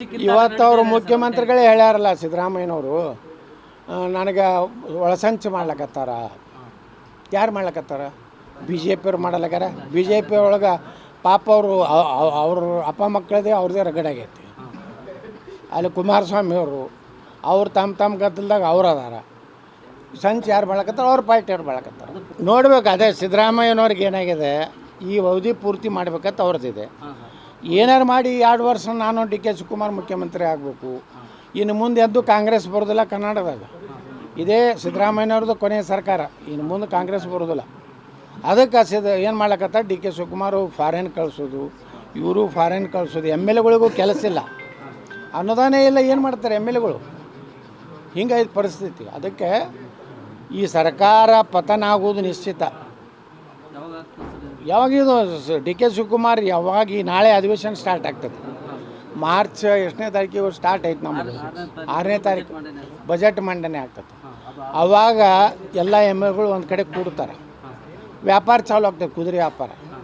ಇವತ್ತು ಅವರು ಮುಖ್ಯಮಂತ್ರಿಗಳೇ ಹೇಳ್ಯಾರಲ್ಲ ಸಿದ್ದರಾಮಯ್ಯನವರು ನನಗೆ ಒಳಸಂಚು ಮಾಡ್ಲಕತ್ತಾರ. ಯಾರು ಮಾಡ್ಲಕತ್ತಾರ? ಬಿ ಜೆ ಪಿಯವ್ರು ಮಾಡಲಕ್ಕಾರ. ಬಿ ಜೆ ಪಿ ಒಳಗೆ ಪಾಪ ಅವ್ರ ಅಪ್ಪ ಮಕ್ಕಳದೇ ಅವ್ರದ್ದೇ ರಗಡಾಗೈತಿ. ಅಲ್ಲಿ ಕುಮಾರಸ್ವಾಮಿ ಅವ್ರು ತಮ್ಮ ಗದ್ದಲ್ದಾಗ ಅವ್ರು ಅದಾರ. ಸಂಚು ಯಾರು ಮಾಡ್ಲಕತ್ತಾರ? ಅವ್ರ ಪಾರ್ಟಿಯವ್ರು ಮಾಡ್ಲಕತ್ತಾರ. ನೋಡ್ಬೇಕು. ಅದೇ ಸಿದ್ದರಾಮಯ್ಯನವ್ರಿಗೆ ಏನಾಗಿದೆ, ಈ ಅವಧಿ ಪೂರ್ತಿ ಮಾಡ್ಬೇಕಂತ ಅವ್ರದ್ದಿದೆ. ಏನಾರು ಮಾಡಿ 2 ವರ್ಷ ನಾನು ಡಿ ಕೆ ಶಿವಕುಮಾರ್ ಮುಖ್ಯಮಂತ್ರಿ ಆಗಬೇಕು. ಇನ್ನು ಮುಂದೆ ಎದ್ದು ಕಾಂಗ್ರೆಸ್ ಬರೋದಿಲ್ಲ ಕರ್ನಾಟಕದಾಗ. ಇದೇ ಸಿದ್ದರಾಮಯ್ಯನವ್ರದ್ದು ಕೊನೆಯ ಸರ್ಕಾರ. ಇನ್ನು ಮುಂದೆ ಕಾಂಗ್ರೆಸ್ ಬರೋದಿಲ್ಲ. ಅದಕ್ಕೆ ಏನು ಮಾಡ್ಲಕತ್ತ, ಡಿ ಕೆ ಶಿವಕುಮಾರ್ ಫಾರಿನ್ ಕಳಿಸೋದು, ಇವರು ಫಾರಿನ್ ಕಳಿಸೋದು. ಎಮ್ ಎಲ್ ಎಗಳಿಗೂ ಕೆಲಸ ಇಲ್ಲ, ಅನುದಾನ ಇಲ್ಲ. ಏನು ಮಾಡ್ತಾರೆ ಎಮ್ ಎಲ್ ಎಗಳು? ಹಿಂಗಾಯ್ತು ಪರಿಸ್ಥಿತಿ. ಅದಕ್ಕೆ ಈ ಸರ್ಕಾರ ಪತನ ಆಗೋದು ನಿಶ್ಚಿತ. ಯಾವಾಗಿದು ಡಿ ಕೆ ಶಿವಕುಮಾರ್ ಯಾವಾಗ ಈ ನಾಳೆ ಅಧಿವೇಶನ ಸ್ಟಾರ್ಟ್ ಆಗ್ತದೆ. ಮಾರ್ಚ್ ಎಷ್ಟನೇ ತಾರೀಕಿಗೆ ಸ್ಟಾರ್ಟ್ ಆಯ್ತು ನಮ್ಮದು. 6ನೇ ತಾರೀಕು ಬಜೆಟ್ ಮಂಡನೆ ಆಗ್ತದೆ. ಆವಾಗ ಎಲ್ಲ ಎಮ್ ಎಲ್ಗಳು ಒಂದು ಕಡೆ ಕೂಡ್ತಾರೆ. ವ್ಯಾಪಾರ ಚಾಲು ಆಗ್ತದೆ, ಕುದುರೆ ವ್ಯಾಪಾರ.